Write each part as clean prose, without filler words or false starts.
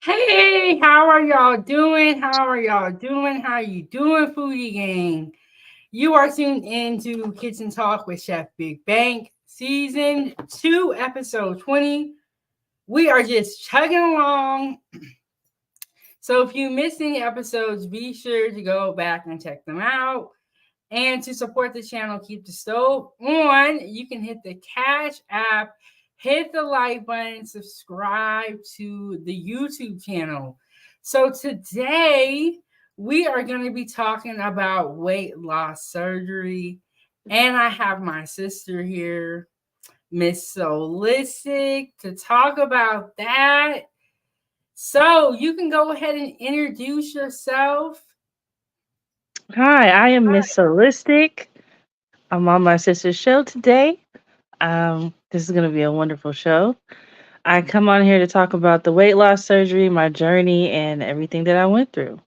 Hey, how are y'all doing? How are y'all doing? How you doing, foodie gang? You are tuned into Kitchen Talk with Chef Big Bank, season 2, episode 20. We are just chugging along. So if you missed any episodes, be sure to go back and check them out. And to support the channel, keep the stove on. You can hit the Cash app, hit the like button, subscribe to the YouTube channel. So today we are going to be talking about weight loss surgery. And I have my sister here, Miss Solistic, to talk about that. So you can go ahead and introduce yourself. Hi, I am Miss Solistic. I'm on my sister's show today. This is going to be a wonderful show. I come on here to talk about the weight loss surgery, my journey, and everything that I went through.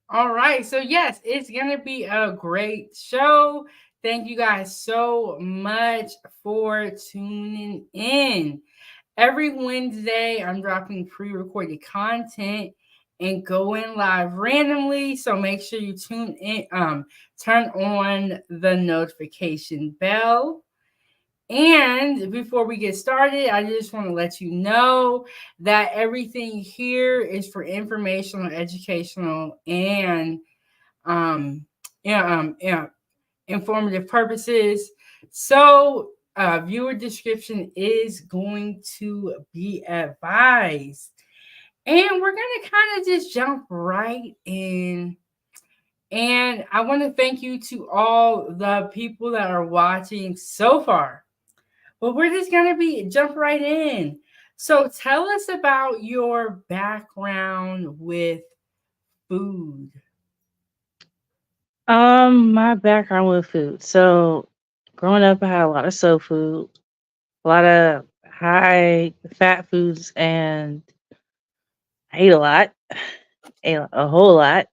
All right. So, yes, it's going to be a great show. Thank you guys so much for tuning in. Every Wednesday, I'm dropping pre recorded content and going live randomly. So, make sure you tune in, turn on the notification bell. And before we get started, I just want to let you know that everything here is for informational, educational, and um, yeah, informative purposes. So, viewer description is going to be advised. And we're going to kind of just jump right in. And I want to thank you to all the people that are watching so far. But we're just going to be jump right in. So, tell us about your background with food. My background with food. So, growing up, I had a lot of soul food. a lot of high fat foods, and I ate a lot, ate a whole lot.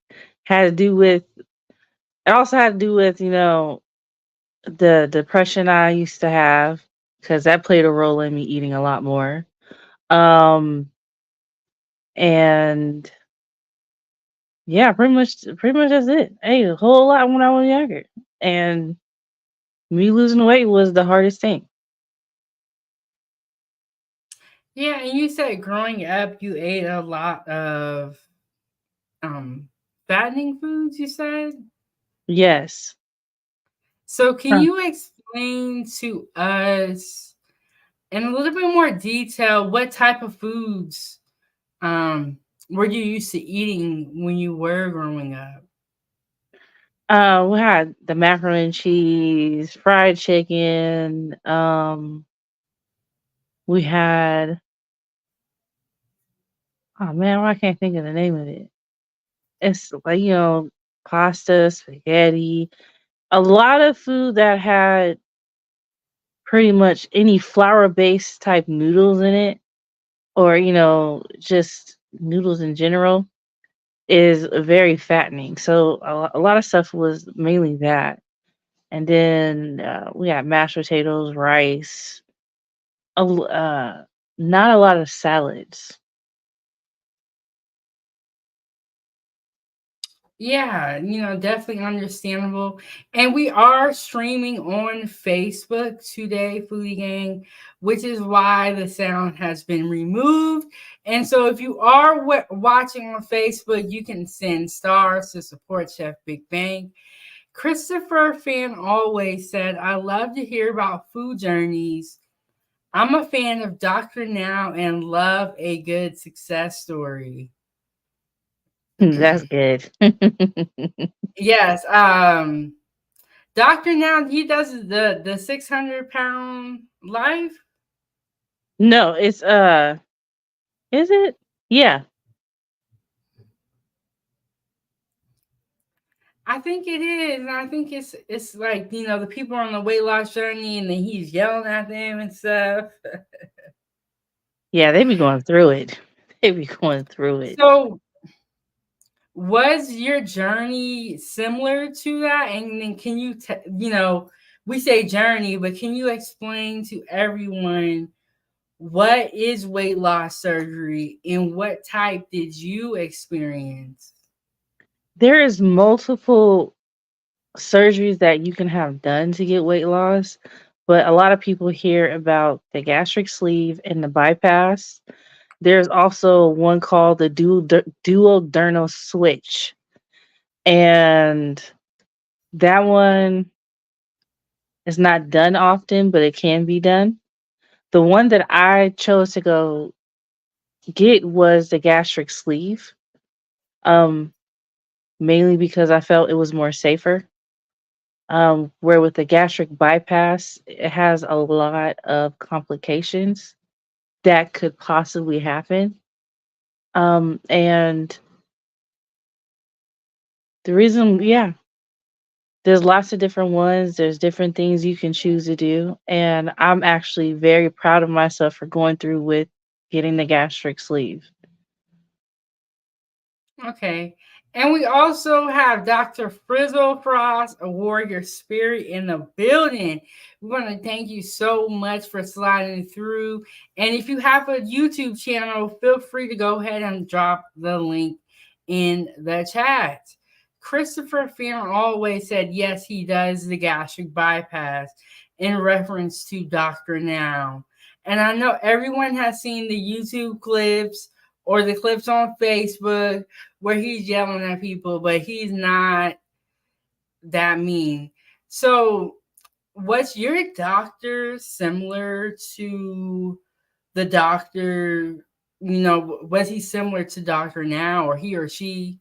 Had to do with it also had to do with, the depression I used to have, because that played a role in me eating a lot more. Um and yeah, pretty much that's it. I ate a whole lot when I was younger. And me losing weight was the hardest thing. Yeah, and you said growing up you ate a lot of um fattening foods, you said? Yes. So can Huh. you explain to us in a little bit more detail what type of foods um were you used to eating when you were growing up? We had the macaroni and cheese, fried chicken. We had, oh man, why I can't think of the name of it. It's like, pasta, spaghetti, a lot of food that had pretty much any flour based type noodles in it, or, just noodles in general, is very fattening. So a lot of stuff was mainly that. And then we had mashed potatoes, rice, a l not a lot of salads. Yeah, definitely understandable. And we are streaming on Facebook today, Foodie Gang, which is why the sound has been removed. And so if you are watching on Facebook, you can send stars to support Chef Big Bang. Christopher Fan always said, I love to hear about food journeys. I'm a fan of Dr. Now and love a good success story. That's good. Yes, Doctor Now he does the 600 pound life. No, it's is it? Yeah. I think it is, and I think it's like the people are on the weight loss journey, and then he's yelling at them and stuff. Yeah, they be going through it. They be going through it. So was your journey similar to that? And then can you we say journey, but can you explain to everyone what is weight loss surgery and what type did you experience? There is multiple surgeries that you can have done to get weight loss, but a lot of people hear about the gastric sleeve and the bypass. There's also one called the duodenal switch, and that one is not done often, but it can be done. The one that I chose to go get was the gastric sleeve, um, mainly because I felt it was more safer. Where with the gastric bypass, it has a lot of complications that could possibly happen. And the reason, yeah, there's lots of different ones. There's different things you can choose to do. And I'm actually very proud of myself for going through with getting the gastric sleeve. Okay. And we also have Dr. Frizzle Frost, a warrior spirit in the building. We want to thank you so much for sliding through. And if you have a YouTube channel, feel free to go ahead and drop the link in the chat. Christopher Fan always said, yes, he does the gastric bypass in reference to Dr. Now. And I know everyone has seen the YouTube clips or the clips on Facebook where he's yelling at people, but he's not that mean. So, was your doctor similar to the doctor? Was he similar to Doctor Now, or he or she?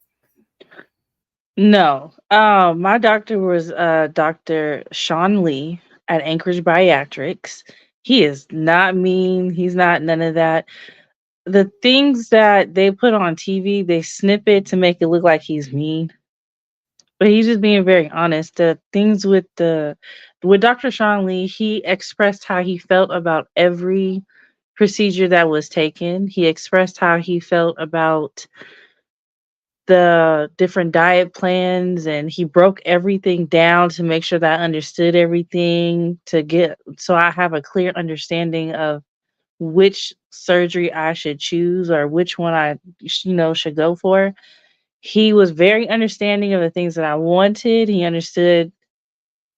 No, my doctor was Dr. Sean Lee at Anchorage Bariatrics. He is not mean. He's not none of that. The things that they put on TV, they snip it to make it look like he's mean, but he's just being very honest. The things with with Dr. Sean Lee, he expressed how he felt about every procedure that was taken. He expressed how he felt about the different diet plans, and he broke everything down to make sure that I understood everything, to get so I have a clear understanding of which surgery I should choose or which one I should go for. He was very understanding of the things that I wanted. He understood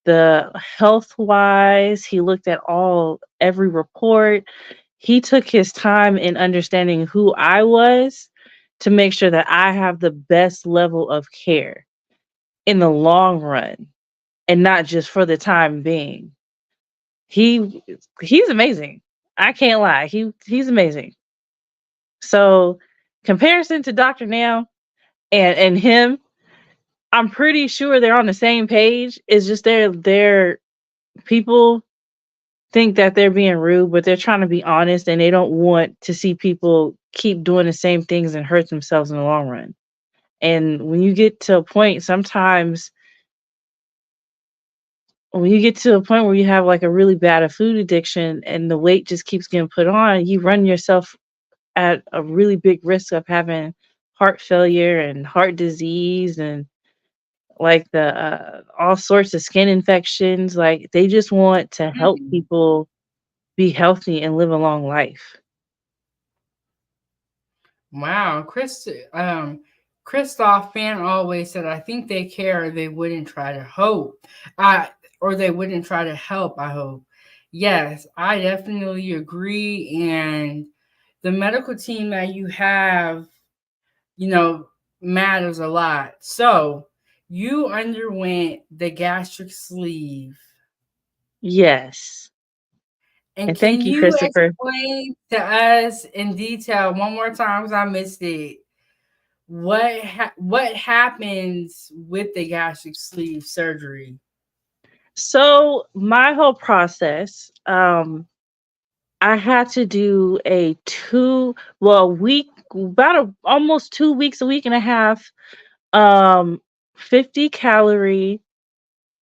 the health wise. He looked at every report. He took his time in understanding who I was to make sure that I have the best level of care in the long run and not just for the time being. He he's amazing. I can't lie. He's amazing. So comparison to Dr. Now and him, I'm pretty sure they're on the same page. It's just they're people think that they're being rude, but they're trying to be honest and they don't want to see people keep doing the same things and hurt themselves in the long run. And when you get to a point, sometimes when you get to a point where you have like a really bad food addiction and the weight just keeps getting put on, you run yourself at a really big risk of having heart failure and heart disease and like the all sorts of skin infections. Like they just want to help Mhm. people be healthy and live a long life. Wow, Christoph Fan always said, "I think they care, or they wouldn't try to hope, I or they wouldn't try to help." I hope. Yes, I definitely agree, and the medical team that you have, you know, matters a lot. So, you underwent the gastric sleeve, Yes. and And can thank you, you Christopher. explain to us in detail one more time? 'Cause I missed it. What happens with the gastric sleeve surgery? So my whole process, I had to do a week, almost 2 weeks, a week and a half, um, 50 calorie,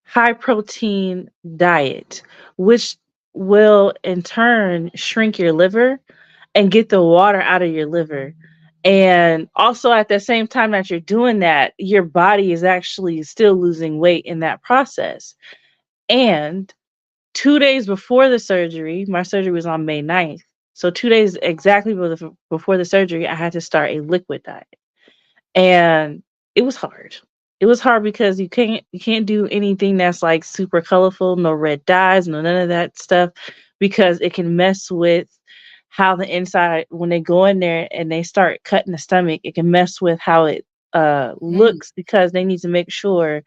high protein diet, which will in turn shrink your liver and get the water out of your liver. And also at the same time that you're doing that, your body is actually still losing weight in that process. And 2 days before the surgery, my surgery was on May 9th. So 2 days exactly before the surgery, I had to start a liquid diet. And it was hard. It was hard because you can't do anything that's like super colorful, no red dyes, no none of that stuff, because it can mess with how the inside when they go in there and they start cutting the stomach, it can mess with how it Mm. looks because they need to make sure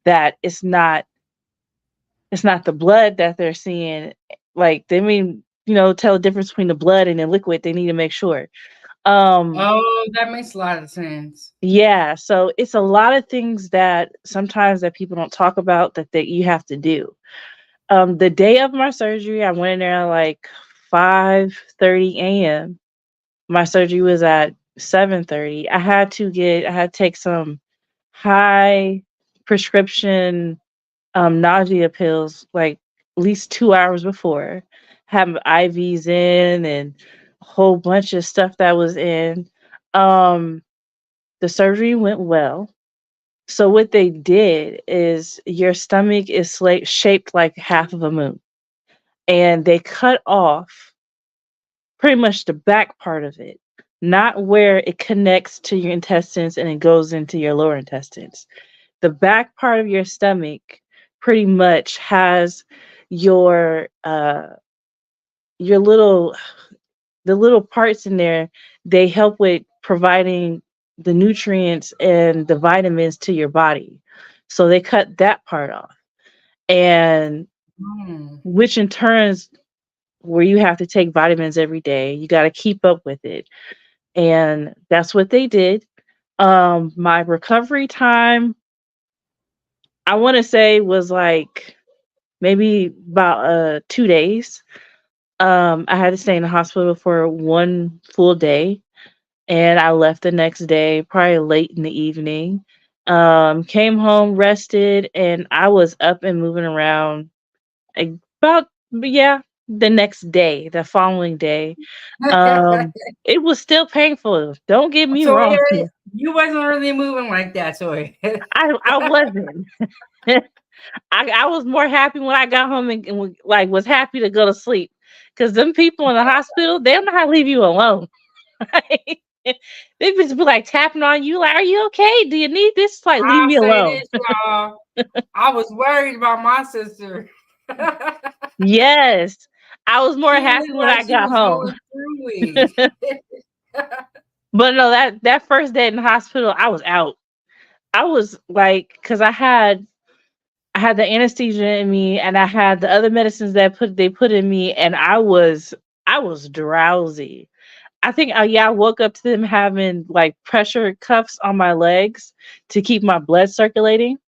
that it's not the blood that they're seeing. Like they tell the difference between the blood and the liquid. They need to make sure. Um, Oh, that makes a lot of sense. yeah, so it's a lot of things that sometimes that people don't talk about that you have to do. The day of my surgery, I went in there at like 5:30 a.m. My surgery was at 7:30. I had to take some high prescription nausea pills like at least 2 hours before, have IVs in and a whole bunch of stuff that was in. Um, the surgery went well. So what they did is your stomach is shaped like half of a moon, and they cut off pretty much the back part of it, not where it connects to your intestines and it goes into your lower intestines. The back part of your stomach pretty much has your your little the little parts in there. They help with providing the nutrients and the vitamins to your body, so they cut that part off, and Mm. which in turns where you have to take vitamins every day, you got to keep up with it, and that's what they did. My recovery time, I want to say, was like maybe about 2 days. I had to stay in the hospital for one full day, and I left the next day, probably late in the evening. Came home, rested, and I was up and moving around About, yeah, the next day, the following day. Um, it was still painful. Don't get me wrong. Toya, you wasn't really moving like that, Toya. I wasn't. I was more happy when I got home and like was happy to go to sleep. Cause them people in the hospital, they don't know how to leave you alone. They just be like tapping on you, like, "Are you okay? Do you need this?" Like, leave I'll me say alone. this, y'all. I was worried about my sister. Yes, I was more She happy looked when like I she got was home. going through it. But no, that first day in the hospital, I was out. I was like, cause I had the anesthesia in me, and I had the other medicines that they put in me, and I was drowsy. I think, yeah, I woke up to them having like pressure cuffs on my legs to keep my blood circulating.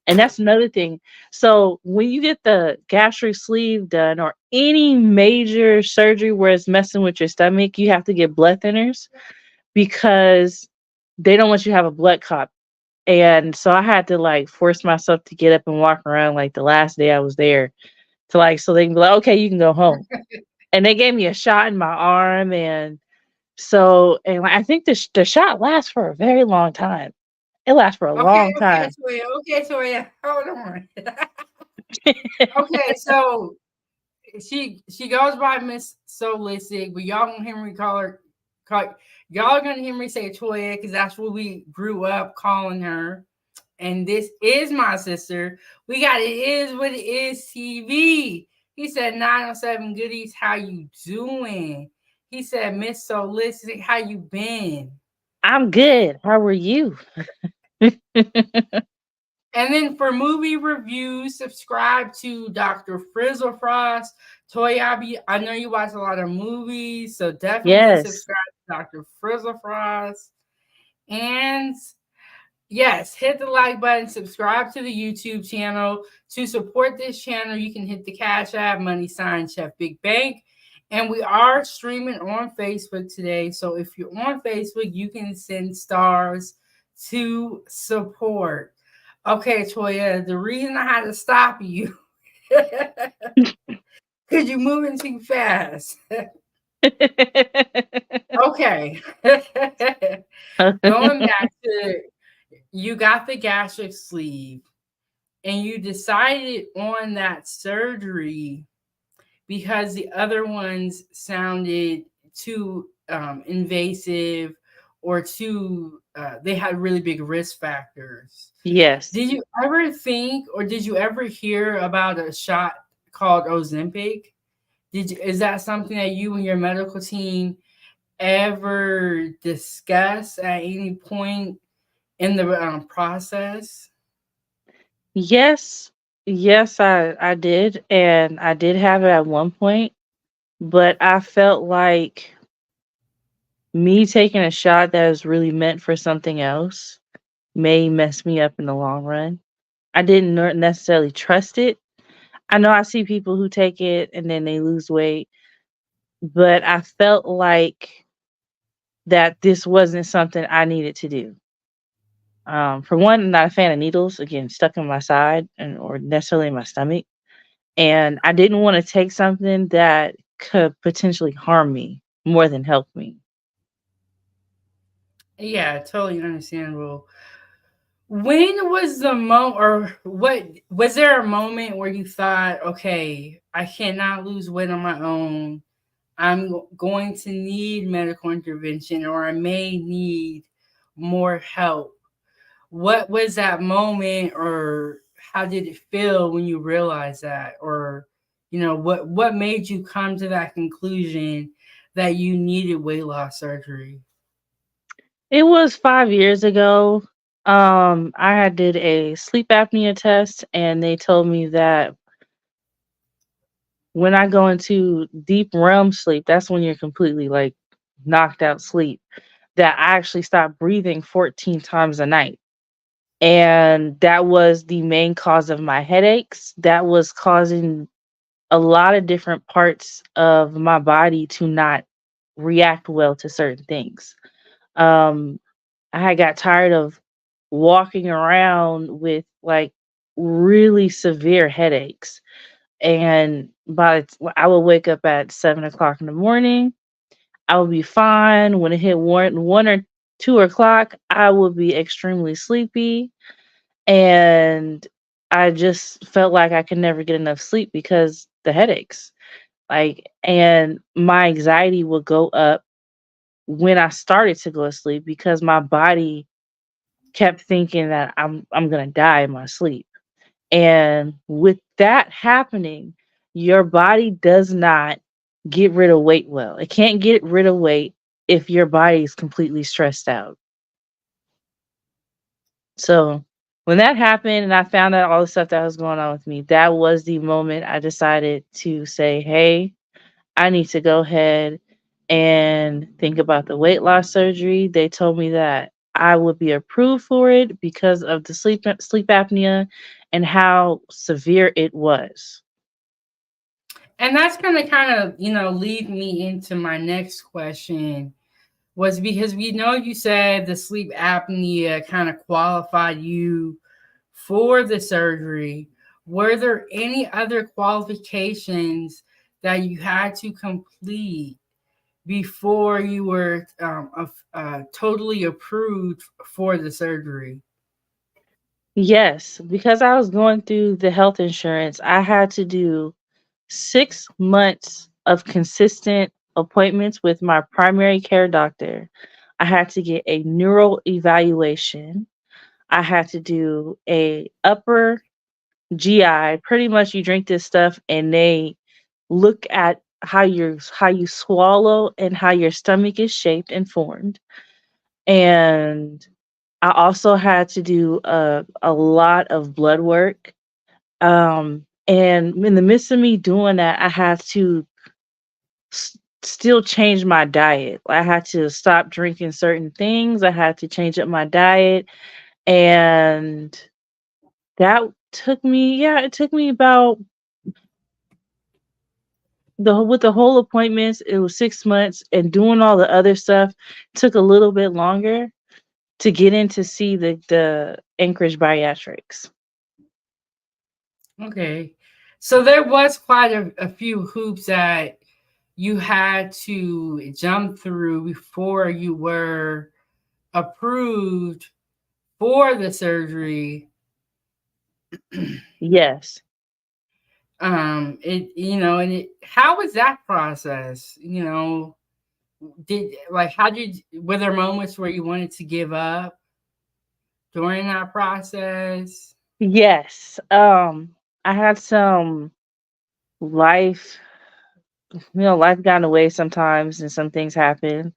And that's another thing. So when you get the gastric sleeve done or any major surgery where it's messing with your stomach, you have to get blood thinners because they don't want you to have a blood clot. And so I had to like force myself to get up and walk around like the last day I was there to like so they can be like, okay, you can go home. And they gave me a shot in my arm, and so and like, I think the shot lasts for a very long time. It lasts for a Okay, long okay, time. Toya. Okay, Toya. Hold on. Okay, so she goes by Miss Solistic, but y'all gonna hear me call y'all gonna hear me say Toya because that's what we grew up calling her. And this is my sister. We got It Is What It Is TV. He said 907 goodies, how you doing? He said Miss Solistic, how you been? I'm good. How are you? And then for movie reviews, subscribe to Dr. Frizzle Frost. Toyabi, I know you watch a lot of movies, so definitely Yes. subscribe to Dr. Frizzle Frost. And yes, hit the like button, subscribe to the YouTube channel. To support this channel, you can hit the Cash App, money sign Chef Big Bank. And we are streaming on Facebook today. So if you're on Facebook, you can send stars to support. Okay, Toya, the reason I had to stop you because you're moving too fast. Okay. Going back to you got the gastric sleeve and you decided on that surgery because the other ones sounded too invasive or too they had really big risk factors. Yes. Did you ever think or did you ever hear about a shot called Ozempic? Is that something that you and your medical team ever discuss at any point in the process? Yes. Yes, I did, and I did have it at one point, but I felt like me taking a shot that is really meant for something else may mess me up in the long run. I didn't necessarily trust it. I know I see people who take it and then they lose weight, but I felt like that this wasn't something I needed to do. For one, I'm not a fan of needles, again, stuck in my side and or necessarily in my stomach. And I didn't want to take something that could potentially harm me more than help me. Yeah, totally understandable. When was the or what was there a moment where you thought, okay, I cannot lose weight on my own. I'm going to need medical intervention or I may need more help. What was that moment or how did it feel when you realized that or what made you come to that conclusion that you needed weight loss surgery? It was 5 years ago. I had did a sleep apnea test, and they told me that when I go into deep REM sleep, that's when you're completely like knocked out sleep. That I actually stopped breathing 14 times a night. And that was the main cause of my headaches. That was causing a lot of different parts of my body to not react well to certain things. Um, I had got tired of walking around with like really severe headaches. And I would wake up at 7 o'clock in the morning. I would be fine. When it hit one or 2 o'clock, I would be extremely sleepy, and I just felt like I could never get enough sleep because the headaches. And my anxiety would go up when I started to go to sleep because my body kept thinking that I'm gonna die in my sleep. And with that happening, your body does not get rid of weight well. It can't get rid of weight if your body is completely stressed out. So when that happened and I found out all the stuff that was going on with me, that was the moment I decided to say, hey, I need to go ahead and think about the weight loss surgery. They told me that I would be approved for it because of the sleep apnea and how severe it was. And that's going to kind of, lead me into my next question, was because we know you said the sleep apnea kind of qualified you for the surgery. Were there any other qualifications that you had to complete before you were totally approved for the surgery? Yes, because I was going through the health insurance, I had to do 6 months of consistent appointments with my primary care doctor. I had to get a neural evaluation. I had to do a upper GI. Pretty much you drink this stuff and they look at how you swallow and how your stomach is shaped and formed. And I also had to do a lot of blood work. And in the midst of me doing that, I had to still change my diet. I had to stop drinking certain things. I had to change up my diet. And that took me, yeah, it took me about with the whole appointments, it was 6 months, and doing all the other stuff took a little bit longer to get in to see the Anchorage Bariatrics. Okay. So there was quite a few hoops that you had to jump through before you were approved for the surgery. Yes. And how was that process? How did were there moments where you wanted to give up during that process? Yes. I had some life, life got in the way sometimes and some things happen.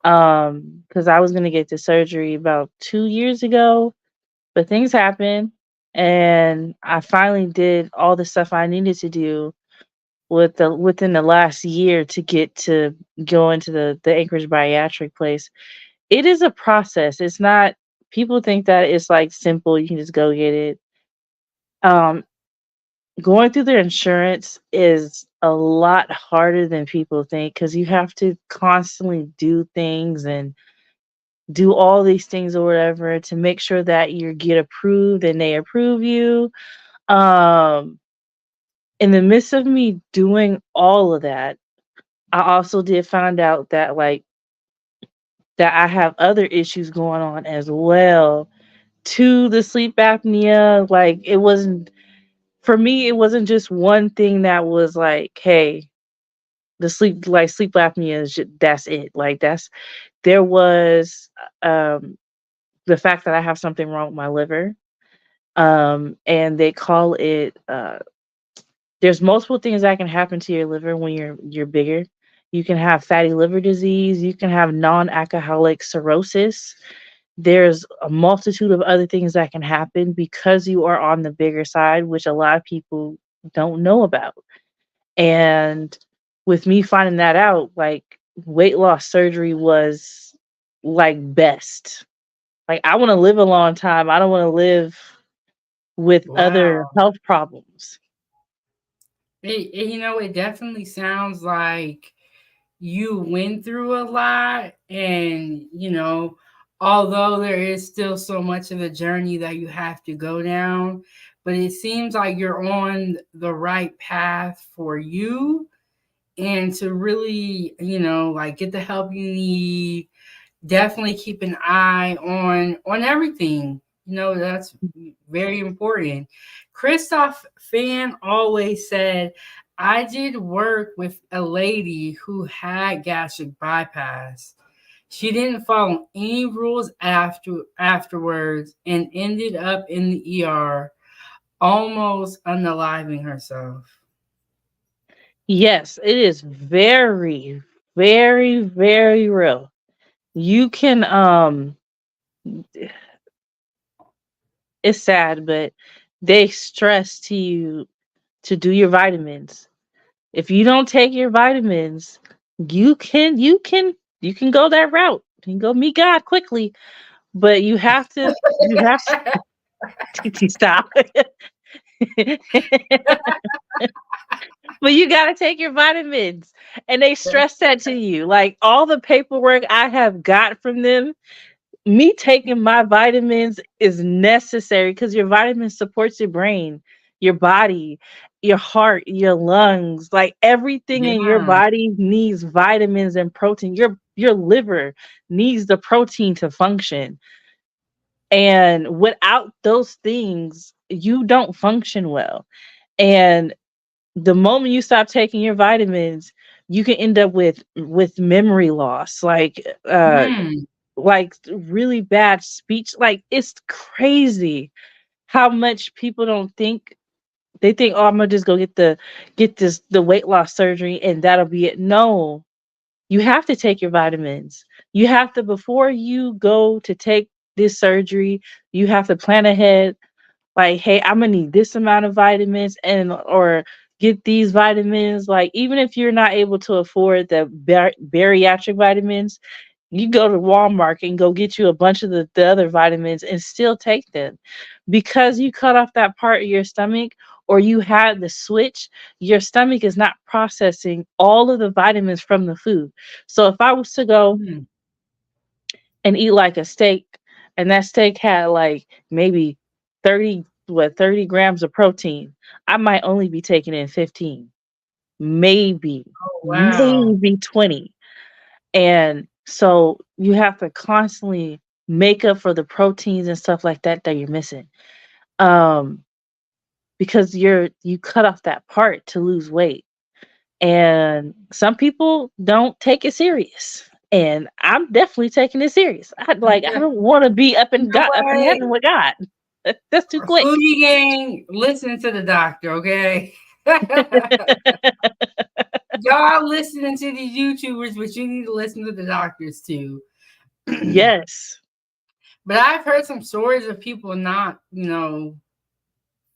Because I was gonna get the surgery about 2 years ago, but things happened and I finally did all the stuff I needed to do within the last year to get to go into the Anchorage Bariatric place. It is a process. It's not, people think that it's like simple, you can just go get it. Um, Going through their insurance is a lot harder than people think because you have to constantly do things and do all these things or whatever to make sure that you get approved and they approve you. Um, in the midst of me doing all of that, I also did find out that that I have other issues going on as well to the sleep apnea. Like it wasn't for me, it wasn't just one thing that was like, hey, sleep apnea is that's it. Like there was um the fact that I have something wrong with my liver. And they call it there's multiple things that can happen to your liver when you're bigger. You can have fatty liver disease, you can have non-alcoholic cirrhosis. There's a multitude of other things that can happen because you are on the bigger side, which a lot of people don't know about. And with me finding that out, like weight loss surgery was like best. Like I want to live a long time. I don't want to live with other Wow. health problems. It definitely sounds like you went through a lot, and although there is still so much of the journey that you have to go down, but it seems like you're on the right path for you, and to really, like, get the help you need. Definitely keep an eye on everything. That's very important. Christoph Fan always said, I did work with a lady who had gastric bypass. She didn't follow any rules afterwards and ended up in the ER, almost unaliving herself. Yes, it is very, very, very real. You can it's sad, but they stress to you to do your vitamins. If you don't take your vitamins, you can go that route. You can go meet God quickly, but you have to stop. But you got to take your vitamins. And they stress that to you. Like all the paperwork I have got from them, me taking my vitamins is necessary because your vitamins supports your brain, your body, your heart, your lungs, like everything in your Yeah. body needs vitamins and protein. Your liver needs the protein to function. And without those things, you don't function well. And the moment you stop taking your vitamins, you can end up with memory loss, Hmm. like really bad speech. Like it's crazy how much people don't think. They think, oh, I'm gonna just go get the weight loss surgery and that'll be it. No, you have to take your vitamins. You have to, before you go to take this surgery, you have to plan ahead. Like, hey, I'm gonna need this amount of vitamins and or get these vitamins. Like, even if you're not able to afford the bariatric vitamins, you go to Walmart and go get you a bunch of the other vitamins and still take them. Because you cut off that part of your stomach or you had the switch, your stomach is not processing all of the vitamins from the food. So if I was to go Hmm. and eat like a steak, and that steak had like maybe 30 grams of protein, I might only be taking in 15, maybe, Oh, wow. maybe 20. And so you have to constantly make up for the proteins and stuff like that that you're missing. Um, because you cut off that part to lose weight. And some people don't take it serious. And I'm definitely taking it serious. I don't want to be You know up in what? heaven with God. That's too quick. Foodie gang, listen to the doctor, okay? Y'all listening to these YouTubers, but you need to listen to the doctors too. Yes. But I've heard some stories of people not,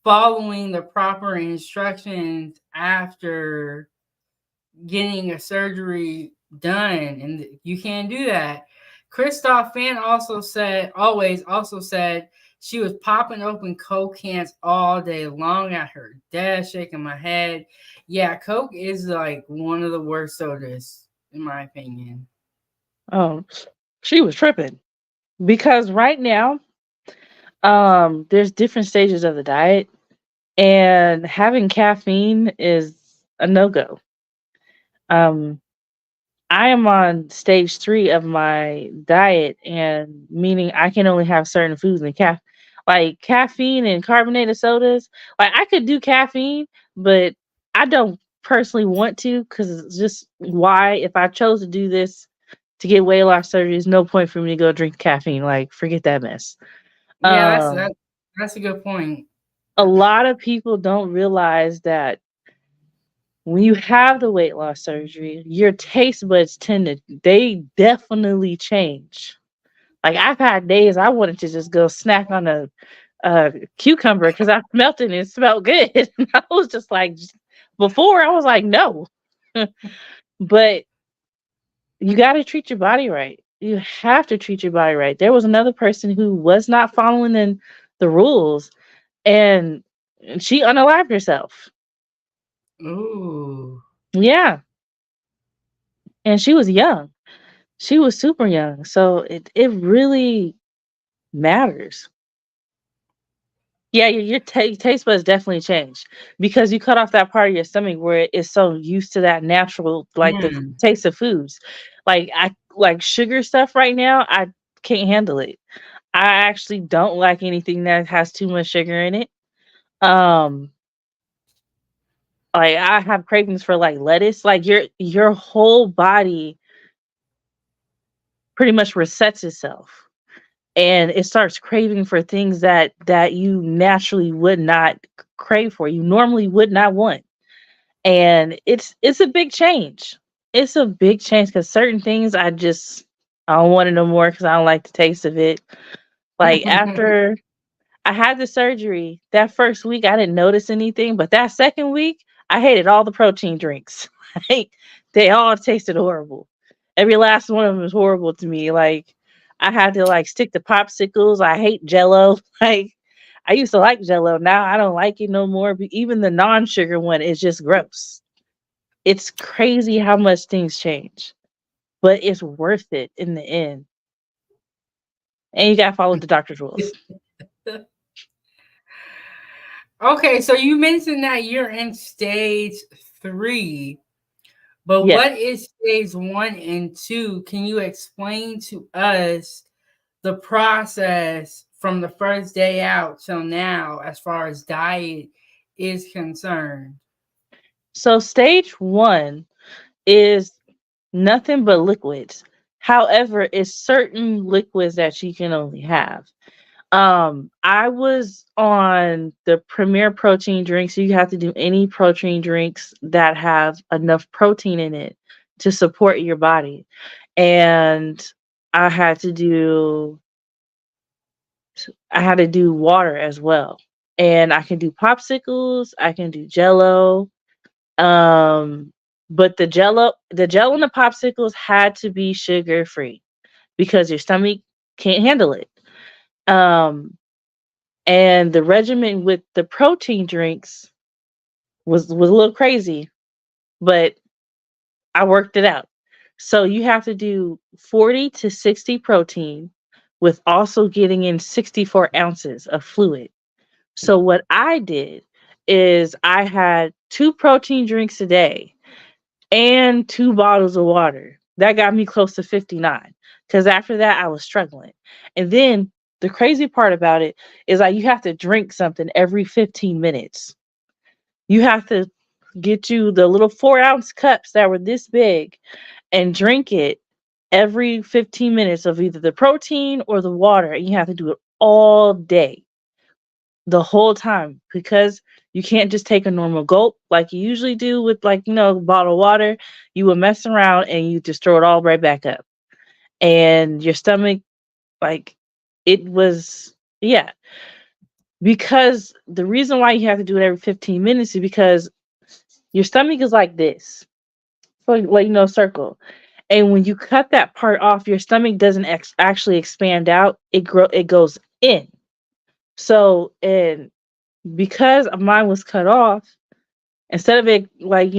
following the proper instructions after getting a surgery done, and you can't do that. Christoph Fan also said she was popping open Coke cans all day long at her desk, shaking my head. Yeah, Coke is like one of the worst sodas, in my opinion. Um, she was tripping because right now, there's different stages of the diet, and having caffeine is a no go. Um, I am on stage 3 of my diet, and meaning I can only have certain foods and like caffeine and carbonated sodas. Like I could do caffeine, but I don't personally want to because it's just why if I chose to do this to get weight loss surgery, there's no point for me to go drink caffeine. Like forget that mess. Yeah, Um, that's a good point. a lot of people don't realize that when you have the weight loss surgery, your taste buds they definitely change. Like I've had days I wanted to just go snack on a cucumber because I smelt it and it smelled good. I was just like, before I was like, no. But you got to treat your body right. You have to treat your body right. There was another person who was not following the rules, and she unalived herself. Ooh. Yeah, and she was young. She was super young, so it really matters. Yeah, your taste buds definitely change because you cut off that part of your stomach where it is so used to that natural, like the Mm. taste of foods. Like I like sugar stuff right now. I can't handle it. I actually don't like anything that has too much sugar in it. Um, like I have cravings for like lettuce. Like your whole body pretty much resets itself and it starts craving for things that you naturally would not crave for. You normally would not want. And it's a big change. It's a big change because certain things I don't want it no more because I don't like the taste of it. Like after I had the surgery, that first week I didn't notice anything, but that second week I hated all the protein drinks. Like they all tasted horrible. Every last one of them was horrible to me. Like I had to like stick to popsicles. I hate Jello. Like I used to like Jello. Now I don't like it no more. But even the non-sugar one is just gross. It's crazy how much things change, but it's worth it in the end. And you gotta follow the doctor's rules. Okay, so you mentioned that you're in stage 3, but Yes. what is stage 1 and 2? Can you explain to us the process from the first day out till now as far as diet is concerned? So stage one is nothing but liquids. However, it's certain liquids that you can only have. I was on the premier protein drinks. So you have to do any protein drinks that have enough protein in it to support your body. And I had to do I had to do water as well. And I can do popsicles, I can do jello. Um, but the jello and the popsicles had to be sugar free because your stomach can't handle it. Um, and the regimen with the protein drinks was a little crazy, but I worked it out. So you have to do 40 to 60 protein with also getting in 64 ounces of fluid. So what I did is I had 2 protein drinks a day and 2 bottles of water. That got me close to 59 cuz after that I was struggling. And then the crazy part about it is like you have to drink something every 15 minutes. You have to get you the little 4-ounce cups that were this big and drink it every 15 minutes of either the protein or the water. And you have to do it all day the whole time because you can't just take a normal gulp like you usually do with like bottled water. You would mess around and you just throw it all right back up and your stomach like it was yeah, because the reason why you have to do it every 15 minutes is because your stomach is like this, so like circle, and when you cut that part off your stomach doesn't actually expand out, it goes in. So and because mine was cut off, instead of it like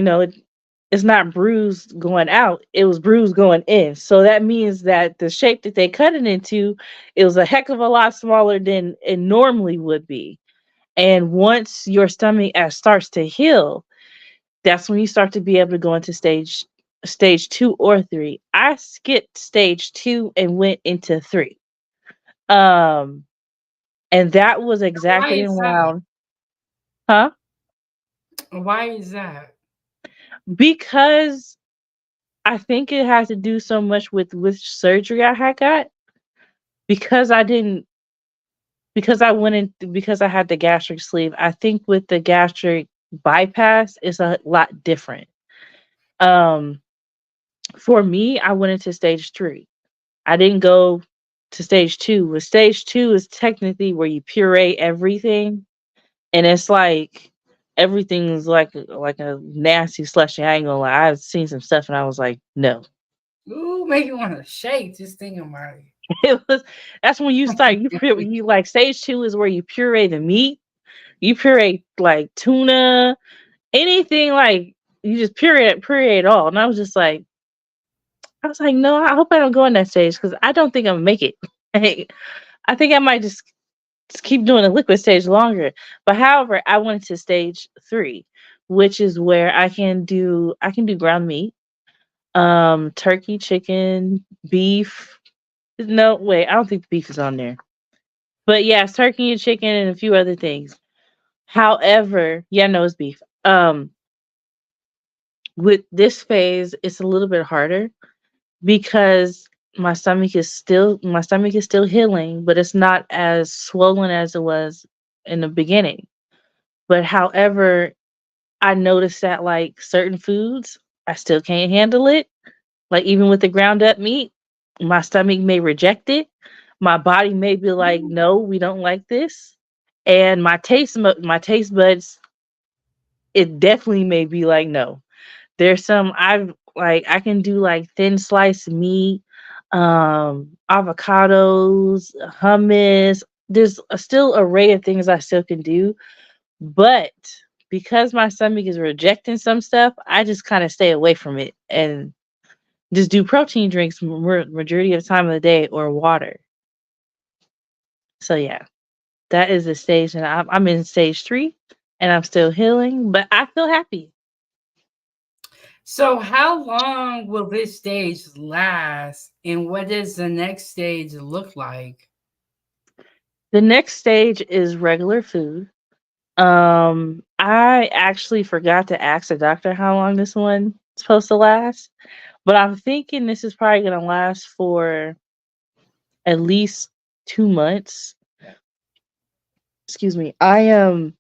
it's not bruised going out, it was bruised going in. So that means that the shape that they cut it into, it was a heck of a lot smaller than it normally would be. And once your stomach starts to heal, that's when you start to be able to go into stage 2 or 3. I skipped stage 2 and went into 3. Um and that was Why exactly is that? around, huh? Why is that? Because I think it has to do so much with which surgery I had got because I didn't because I went in because I had the gastric sleeve. I think with the gastric bypass it's a lot different. Um for me, I went into stage 3. I didn't go to stage 2. With stage 2 is technically where you puree everything and it's like everything's like a nasty slushy. I ain't gonna lie. I've seen some stuff and I was like, no. Ooh, make you want to shake just thinking about it. It was that's when you start you like stage 2 is where you puree the meat. You puree like tuna, anything like you just puree it all. And I was like, no, I hope I don't go in that stage because I don't think I'm gonna make it. Like, I think I might just keep doing the liquid stage longer. But however, I went to stage 3, which is where I can do ground meat, turkey, chicken, beef. No, wait, I don't think the beef is on there. But yeah, it's turkey and chicken and a few other things. However, yeah, no, it's beef. With this phase, it's a little bit harder because my stomach is still healing, but it's not as swollen as it was in the beginning. But however, I noticed that like certain foods, I still can't handle it. Like even with the ground up meat, my stomach may reject it. My body may be like, "No, we don't like this." And my taste buds, it definitely may be like, "No." There's some I've like I can do like thin sliced meat, avocados, hummus. There's a still array of things I still can do, but because my stomach is rejecting some stuff, I just kind of stay away from it and just do protein drinks majority of the time of the day or water. So yeah, that is the stage, and I'm in stage 3, and I'm still healing, but I feel happy. So, how long will this stage last, and what does the next stage look like? The next stage is regular food. I actually forgot to ask the doctor how long this one is supposed to last, but I'm thinking this is probably gonna last for at least 2 months. Excuse me. I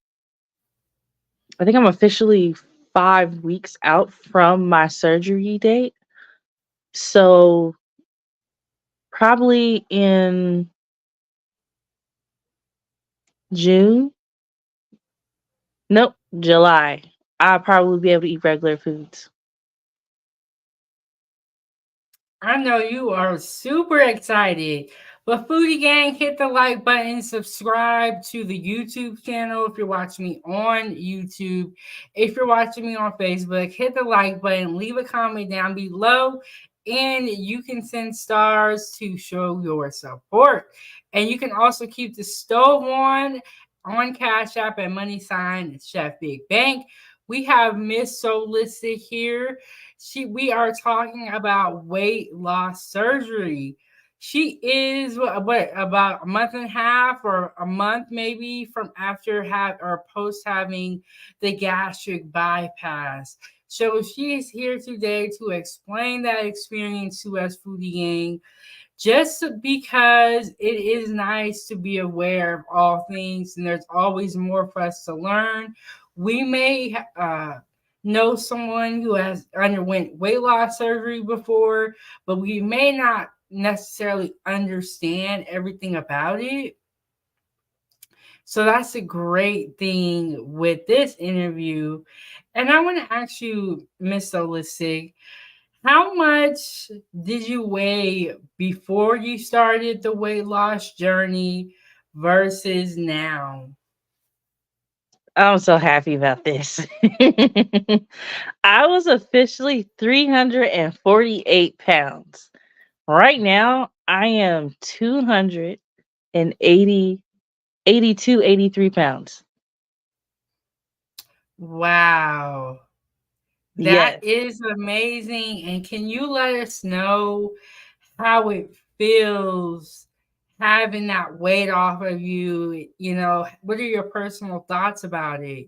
think I'm officially 5 weeks out from my surgery date. So probably in June. Nope, July. I'll probably be able to eat regular foods. I know you are super excited. But Foodie Gang, hit the like button, subscribe to the YouTube channel if you're watching me on YouTube. If you're watching me on Facebook, hit the like button, leave a comment down below, and you can send stars to show your support. And you can also keep the stove on Cash App and money sign Chef Big Bank. We have Miss Solistic here. We are talking about weight loss surgery. She is what about a month and a half or a month maybe from after have or post having the gastric bypass. So she is here today to explain that experience to us, Foodie Gang, just because it is nice to be aware of all things and there's always more for us to learn. We may know someone who has underwent weight loss surgery before, but we may not necessarily understand everything about it. So that's a great thing with this interview. And I want to ask you, Miss Holistic, how much did you weigh before you started the weight loss journey versus now? I'm so happy about this. I was officially 348 pounds. Right now, I am 280, 82, 83 pounds. Wow. That Yes. is amazing. And can you let us know how it feels having that weight off of you? You know, what are your personal thoughts about it?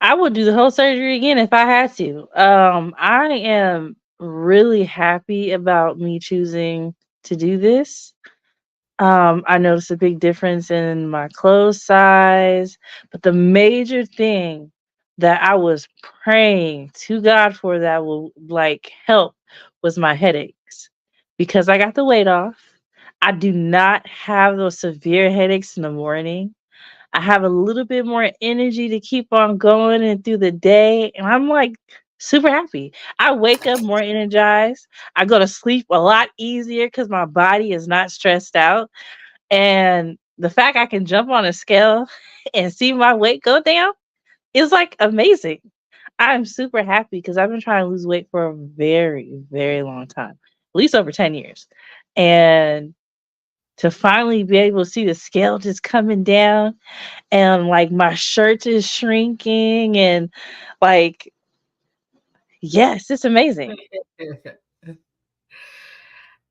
I would do the whole surgery again if I had to. I am really happy about me choosing to do this. I noticed a big difference in my clothes size, but the major thing that I was praying to God for that will like help was my headaches because I got the weight off. I do not have those severe headaches in the morning. I have a little bit more energy to keep on going and through the day. And I'm like super happy. I wake up more energized. I go to sleep a lot easier because my body is not stressed out. And the fact I can jump on a scale and see my weight go down is like amazing. I'm super happy because I've been trying to lose weight for a very, very long time, at least over 10 years. And to finally be able to see the scale just coming down, and like my shirt is shrinking, and like, yes, it's amazing.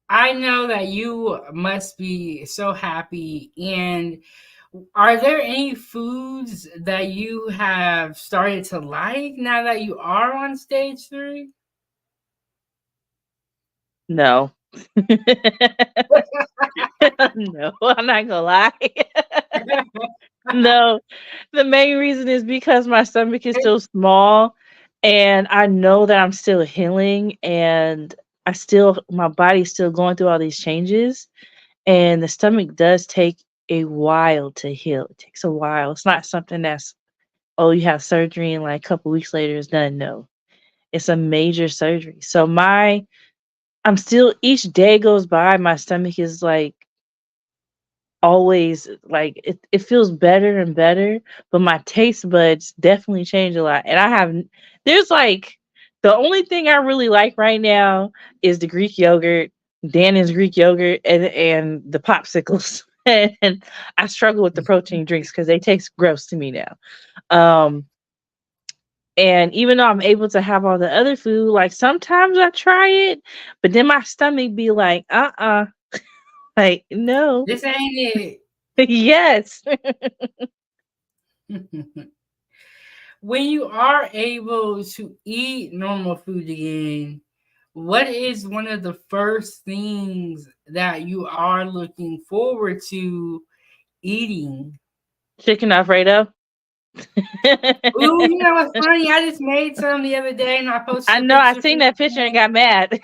I know that you must be so happy. And are there any foods that you have started to like now that you are on stage three? No. No, I'm not gonna lie. No, the main reason is because my stomach is still small, and I know that I'm still healing, and my body's still going through all these changes, and the stomach does take a while to heal. It takes a while. It's not something that's, oh, you have surgery and like a couple weeks later it's done. No. It's a major surgery. So I'm still, each day goes by, my stomach is like always like, it feels better and better, but my taste buds definitely change a lot. And there's like, the only thing I really like right now is the Greek yogurt, Danon's Greek yogurt, and the popsicles. And I struggle with the protein drinks because they taste gross to me now. Um, and even though I'm able to have all the other food, like sometimes I try it, but then my stomach be like, like, no. This ain't Yes. it. When you are able to eat normal food again, what is one of the first things that you are looking forward to eating? Chicken Alfredo. Ooh, you know what's funny? I just made some the other day and I I posted a know, I picture for seen that picture and you. got mad.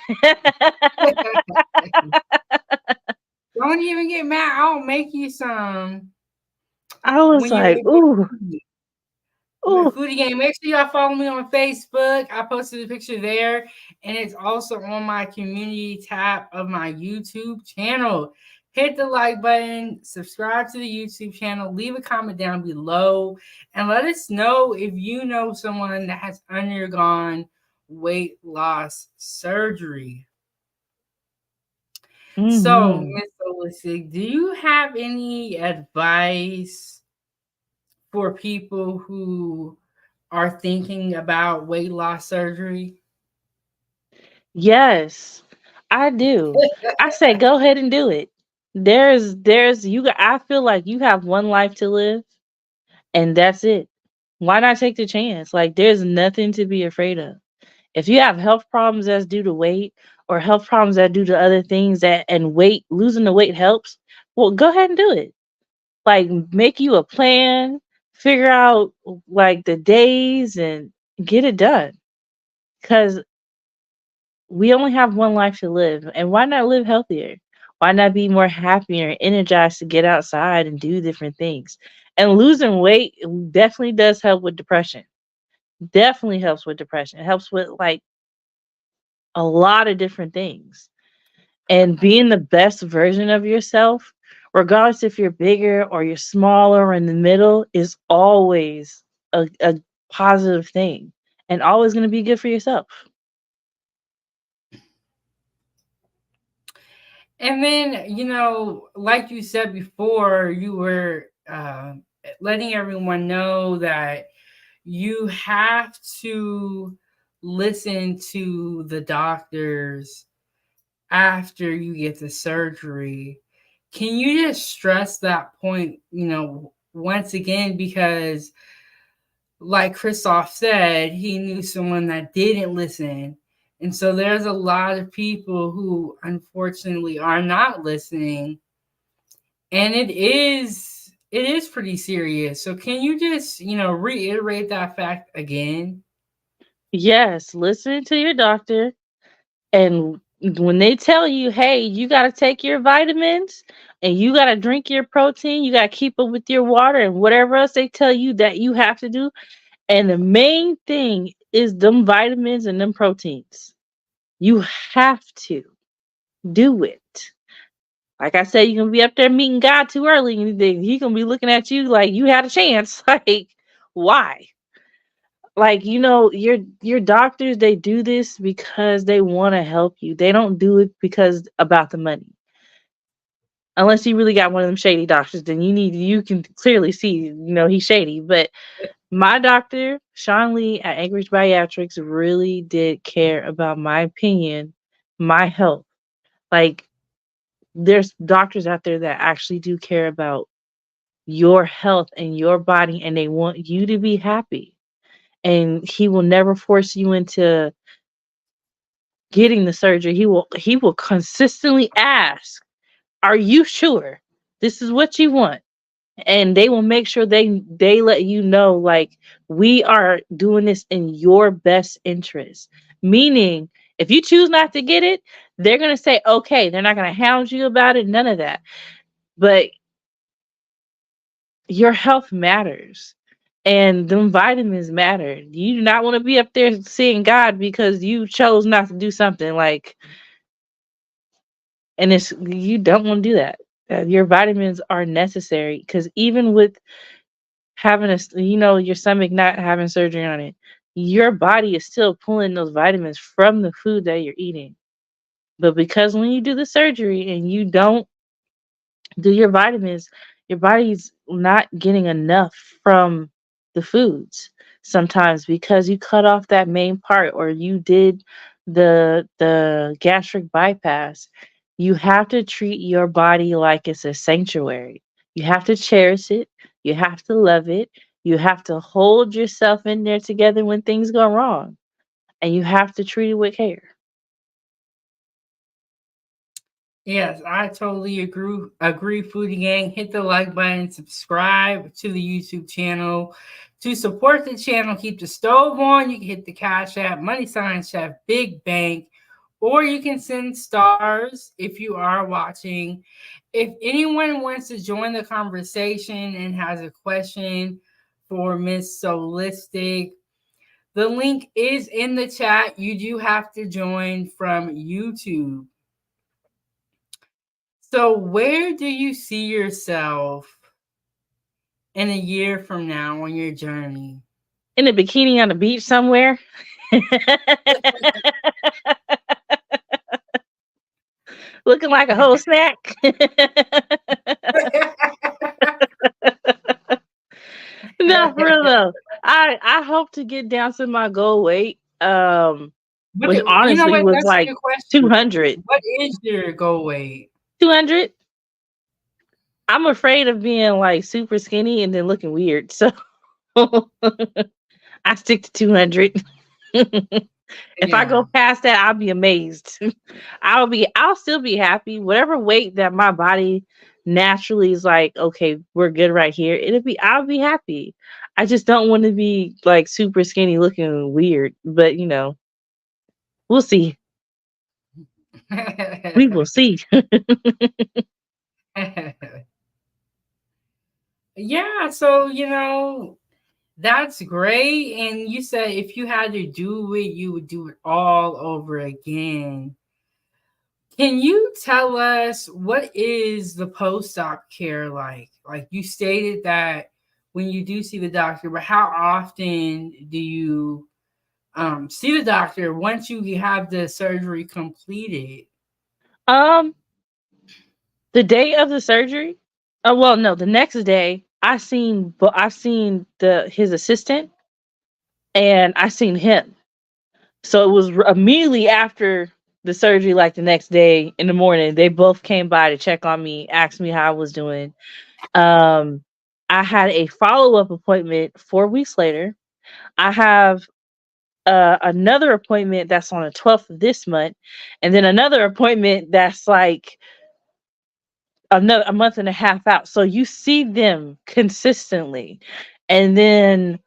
Don't even get mad. I'll make you some I was when you're like, able ooh, to eat. ooh. Foodie Game. Make sure y'all follow me on Facebook. I posted a picture there, and it's also on my community tab of my YouTube channel. Hit the like button, subscribe to the YouTube channel, leave a comment down below, and let us know if you know someone that has undergone weight loss surgery. So, Hmm. Miss Holistic, do you have any advice for people who are thinking about weight loss surgery? Yes, I do. I say go ahead and do it. I feel like you have one life to live, and that's it. Why not take the chance? Like, there's nothing to be afraid of. If you have health problems that's due to weight, or health problems that due to other things, and losing the weight helps, well, go ahead and do it. Like, make you a plan, figure out like the days, and get it done. Cuz we only have one life to live, and why not live healthier? Why not be more happy or energized to get outside and do different things? And losing weight definitely does help with depression. Definitely helps with depression. It helps with like a lot of different things. And being the best version of yourself, regardless if you're bigger or you're smaller or in the middle, is always a positive thing, and always going to be good for yourself. And then, like you said before, you were letting everyone know that you have to listen to the doctors after you get the surgery. Can you just stress that point, once again? Because, like Christoph said, he knew someone that didn't listen. And so there's a lot of people who unfortunately are not listening. And it is pretty serious. So can you just, reiterate that fact again? Yes, listen to your doctor. And when they tell you, hey, you got to take your vitamins and you got to drink your protein, you got to keep up with your water and whatever else they tell you that you have to do. And the main thing is them vitamins and them proteins. You have to do it. Like I said, you're going to be up there meeting God too early, and He's going to be looking at you like you had a chance. Like, why? Like, your doctors, they do this because they want to help you. They don't do it because about the money. Unless you really got one of them shady doctors, then you can clearly see, he's shady. But my doctor, Sean Lee at Anchorage Bariatrics, really did care about my opinion, my health. Like, there's doctors out there that actually do care about your health and your body, and they want you to be happy. And he will never force you into getting the surgery. He will consistently ask, "Are you sure this is what you want?" And they will make sure they let you know, like, we are doing this in your best interest. Meaning, if you choose not to get it, they're going to say okay. They're not going to hound you about it, none of that. But your health matters, and them vitamins matter. You do not want to be up there seeing God because you chose not to do something, like, and it's you don't want to do that. Your vitamins are necessary, because even with having your stomach not having surgery on it, your body is still pulling those vitamins from the food that you're eating. But because when you do the surgery and you don't do your vitamins, your body's not getting enough from the foods sometimes, because you cut off that main part, or you did the gastric bypass. You have to treat your body like it's a sanctuary. You have to cherish it. You have to love it. You have to hold yourself in there together when things go wrong. And you have to treat it with care. Yes, I totally agree. Agree, Foodie Gang. Hit the like button, subscribe to the YouTube channel. To support the channel, keep the stove on. You can hit the Cash App, money sign Chef Big Bank, or you can send stars if you are watching. If anyone wants to join the conversation and has a question for Miss Solistic, the link is in the chat. You do have to join from YouTube. So, where do you see yourself in a year from now on your journey? In a bikini on the beach somewhere. Looking like a whole snack. No, for real though. I hope to get down to my goal weight. But Which you know honestly what? was That's a like good question. 200. What is your goal weight? 200. I'm afraid of being like super skinny and then looking weird. So I stick to 200. If I Yeah. go past that, I'll be amazed. I'll still be happy. Whatever weight that my body naturally is like, okay, we're good right here. I'll be happy. I just don't want to be like super skinny looking weird. But we'll see. We will see. Yeah. So, that's great. And you said if you had to do it, you would do it all over again. Can you tell us what is the post-op care like? Like you stated that when you do see the doctor, but how often do you see the doctor once you have the surgery completed? um, the day of the surgery. Oh well, no, the next day I seen the his assistant, and I seen him. So it was immediately after the surgery, like the next day in the morning, they both came by to check on me, asked me how I was doing. Um, I had a follow up appointment 4 weeks later. I have another appointment that's on the 12th of this month, and then another appointment that's like another a month and a half out. So you see them consistently, and then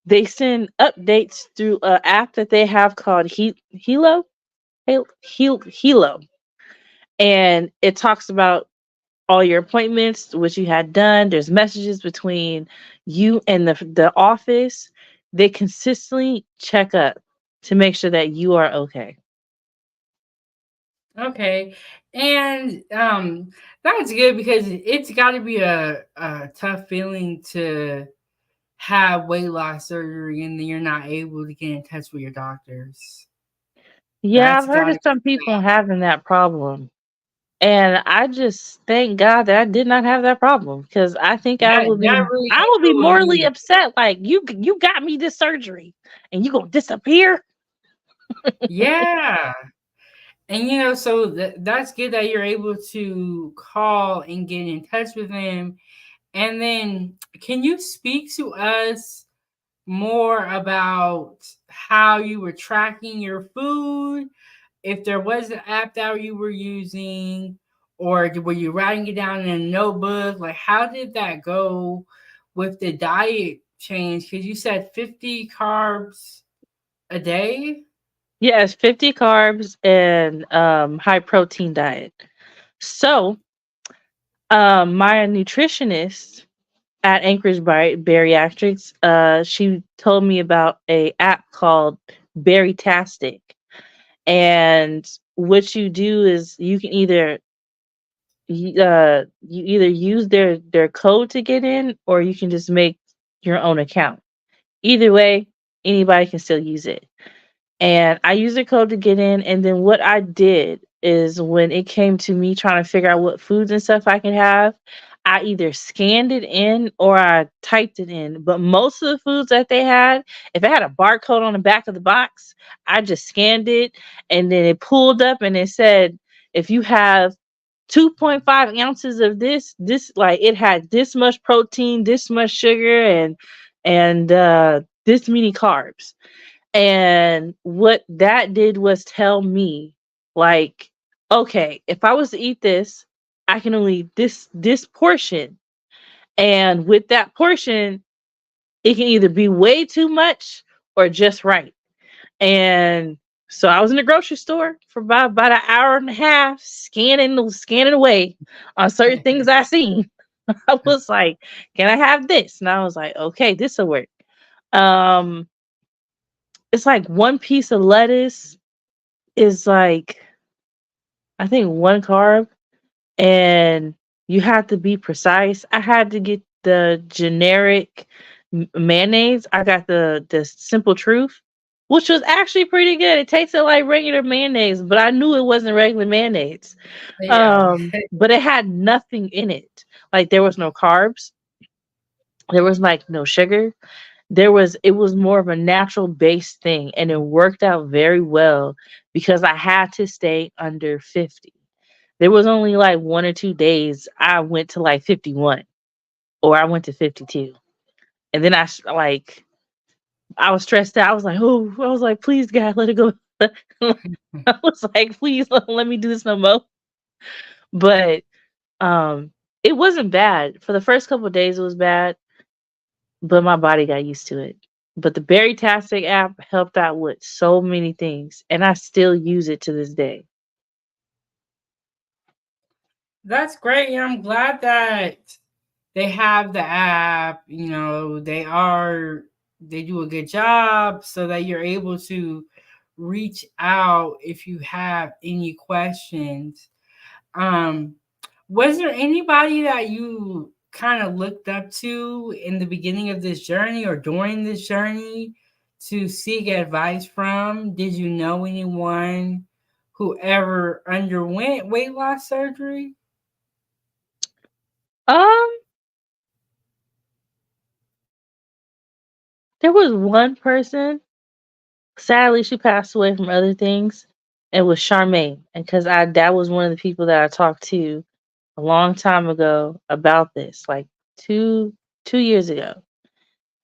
they send updates through an app that they have called Helo, and it talks about all your appointments, what you had done. There's messages between you and the office. They consistently check up to make sure that you are okay. Okay. And that's good because it's got to be a tough feeling to have weight loss surgery and then you're not able to get in touch with your doctors. Yeah, I've That's heard got of to some people having that problem. And I just thank God that I did not have that problem, because I think That really I would be humbled morally you. upset. Like, you got me this surgery and you gonna disappear? Yeah. And so that's good that you're able to call and get in touch with him. And then, can you speak to us more about how you were tracking your food? If there was an app that you were using, or were you writing it down in a notebook? Like, how did that go with the diet change? Because you said 50 carbs a day. Yes, 50 carbs and high protein diet. So, my nutritionist at Anchorage Bariatrics, she told me about a app called Berrytastic. And what you do is you can you either use their code to get in, or you can just make your own account. Either way, anybody can still use it. And I used the code to get in. And then what I did is, when it came to me trying to figure out what foods and stuff I could have, I either scanned it in or I typed it in. But most of the foods that they had, if it had a barcode on the back of the box, I just scanned it, and then it pulled up and it said, if you have 2.5 ounces of this, like, it had this much protein, this much sugar, and this many carbs. And what that did was tell me, like, okay, if I was to eat this, I can only eat this portion. And with that portion, it can either be way too much or just right. And so I was in the grocery store for about an hour and a half, scanning away on certain things I seen. I was like, can I have this? And I was like, okay, this will work. Um, it's like one piece of lettuce is like, I think, one carb, and you have to be precise. I had to get the generic mayonnaise. I got the Simple Truth, which was actually pretty good. It tasted like regular mayonnaise, but I knew it wasn't regular mayonnaise. Yeah. But it had nothing in it. Like, there was no carbs. There was like no sugar. It was more of a natural based thing, and it worked out very well because I had to stay under 50. There was only like 1 or 2 days I went to like 51, or I went to 52. And then like, I was stressed out. I was like, please God, let it go. I was like, please don't let me do this no more. But um it wasn't bad. For the first couple of days it was bad, but my body got used to it. But the Berry Tastic app helped out with so many things, and I still use it to this day. That's great. I'm glad that they have the app. They do a good job so that you're able to reach out if you have any questions. Um, was there anybody that you kind of looked up to in the beginning of this journey or during this journey to seek advice from? Did you know anyone who ever underwent weight loss surgery? Um, there was one person. Sadly, she passed away from other things. It was Charmaine, and because I that was one of the people that I talked to a long time ago about this, like two years ago.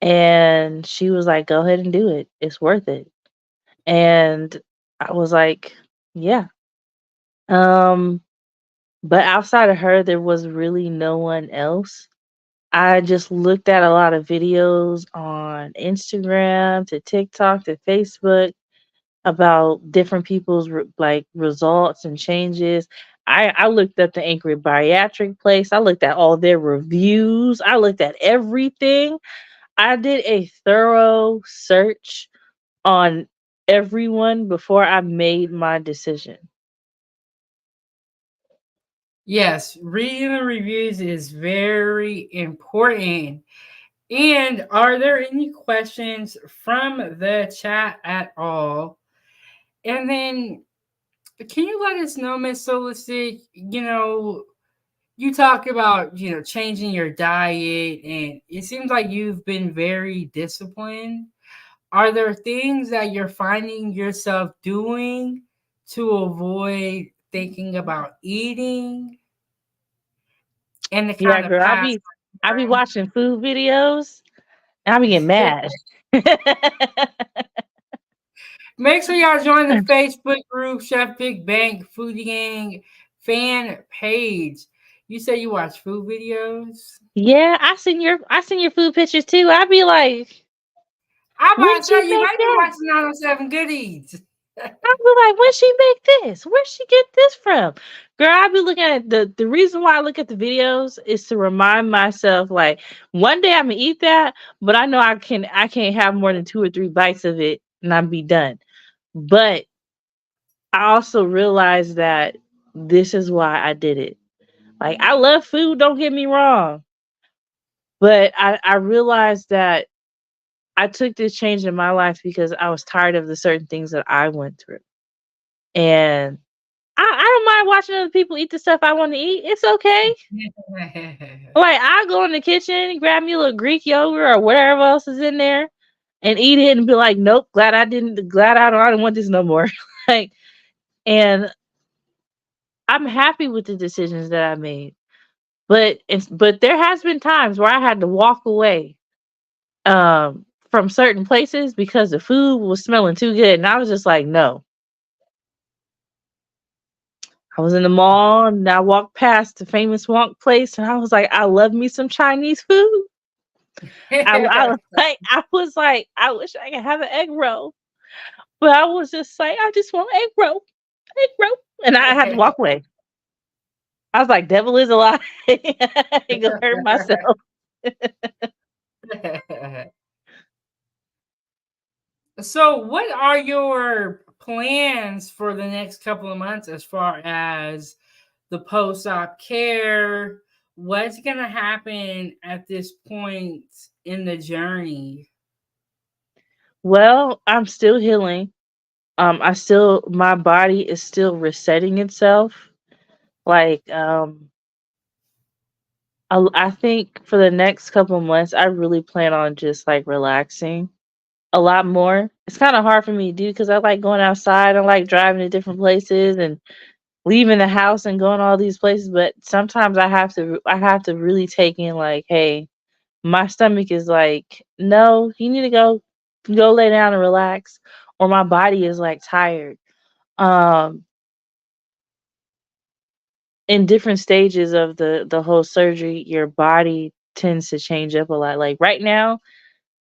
And she was like, "Go ahead and do it. It's worth it." And I was like, "Yeah." Um, but outside of her, there was really no one else. I just looked at a lot of videos on Instagram to TikTok to Facebook about different people's like results and changes. I looked up the Anchorage Bariatric place. I looked at all their reviews. I looked at everything. I did a thorough search on everyone before I made my decision. Yes, reading the reviews is very important. And are there any questions from the chat at all? And then Can you let us know, Miss Solistic? You talk about changing your diet, and it seems like you've been very disciplined. Are there things that you're finding yourself doing to avoid thinking about eating and to Yeah, kind of girl, I pass be I be watching food videos and I be getting mad. Make sure y'all join the Facebook group Chef Big Bank Foodie Gang fan page. You say you watch food videos? Yeah, I seen your food pictures too. I be like, I'm when about to she say you make might be that? watching 907 Good Eats. I be like, when she make this? Where she get this from? Girl, I be looking at the reason why I look at the videos is to remind myself like one day I'm gonna eat that, but I know I can't have more than 2 or 3 bites of it and I'll be done. But I also realized that this is why I did it. Like I love food, don't get me wrong. But I realized that I took this change in my life because I was tired of the certain things that I went through. And I don't mind watching other people eat the stuff I want to eat. It's okay. Like I go in the kitchen, grab me a little Greek yogurt or whatever else is in there, and eat it, and be like, "Nope, glad I don't want this no more." Like, and I'm happy with the decisions that I made. But there has been times where I had to walk away from certain places because the food was smelling too good, and I was just like, no. I was in the mall and I walked past the famous wonk place, and I was like, I love me some Chinese food. I was like, I wish I could have an egg roll, but I was just like, I just want egg roll, and I had to walk away. I was like, devil is a lie. I ain't gonna hurt myself. So, what are your plans for the next couple of months as far as the post op care? What's going to happen at this point in the journey? Well, I'm still healing. My body is still resetting itself. Like, I think for the next couple months, I really plan on just like relaxing a lot more. It's kind of hard for me to do because I like going outside. I like driving to different places and leaving the house and going all these places. But sometimes I have to really take in like, hey, my stomach is like, no, you need to go lay down and relax, or my body is like tired. Um, in different stages of the whole surgery, your body tends to change up a lot. Like right now,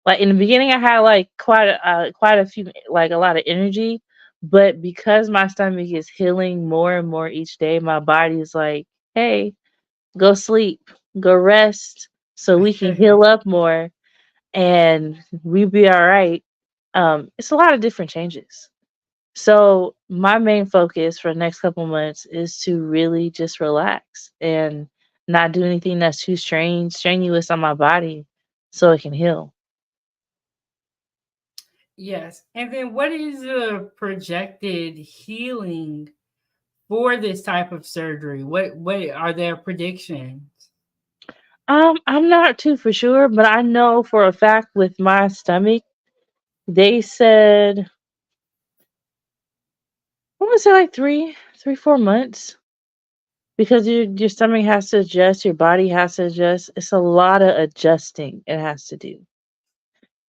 like in the beginning, I had like quite a few, like a lot of energy, but because my stomach is healing more and more each day, my body is like, hey, go sleep, go rest, so we can heal up more and we be all right. It's a lot of different changes. So my main focus for the next couple months is to really just relax and not do anything that's too strenuous on my body so it can heal. Yes. And then, what is the projected healing for this type of surgery? What are their predictions? I'm not too for sure, but I know for a fact with my stomach, they said I want to say like 4 months because your stomach has to adjust, your body has to adjust. It's a lot of adjusting it has to do.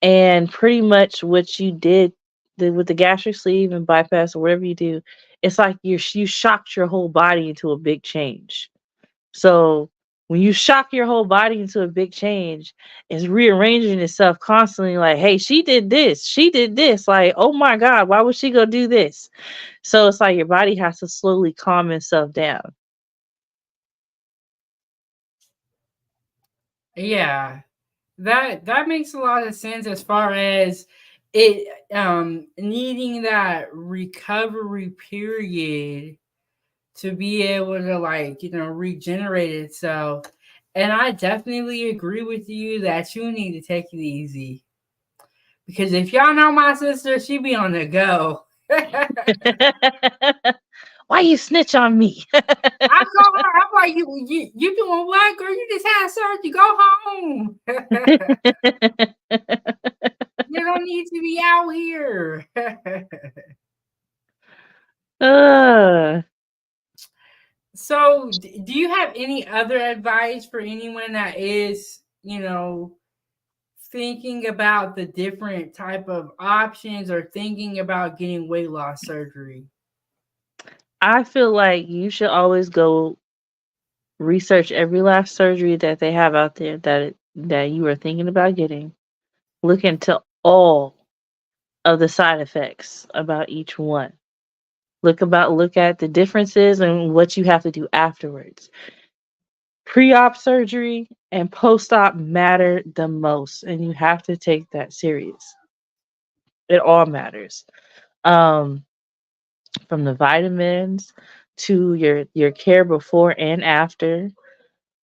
And pretty much what you did with the gastric sleeve and bypass or whatever you do, it's like you shocked your whole body into a big change. So when you shock your whole body into a big change, it's rearranging itself constantly. Like, hey, she did this, she did this. Like, oh my God, why would she go do this? So it's like your body has to slowly calm itself down. Yeah. That makes a lot of sense as far as it needing that recovery period to be able to regenerate itself. And I definitely agree with you that you need to take it easy. Because if y'all know my sister, she be on the go. Why you snitch on me? I call her. I'm like, you doing what, girl? You just had surgery. Go home. You don't need to be out here. uh, So, do you have any other advice for anyone that is, thinking about the different type of options or thinking about getting weight loss surgery? I feel like you should always go research every last surgery that they have out there that you are thinking about getting. Look into all of the side effects about each one. Look at the differences and what you have to do afterwards. Pre-op surgery and post-op matter the most, and you have to take that serious. It all matters. Um, from the vitamins to your care before and after.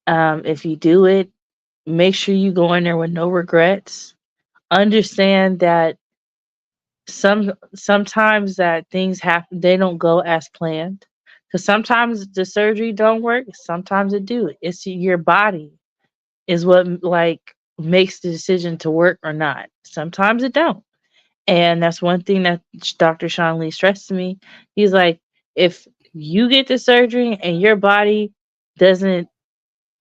If you do it, make sure you go in there with no regrets. Understand that sometimes that things happen, they don't go as planned. Because sometimes the surgery don't work, sometimes it do. It's your body is what like makes the decision to work or not. Sometimes it don't. And that's one thing that Dr. Sean Lee stressed to me. He's like, if you get the surgery and your body doesn't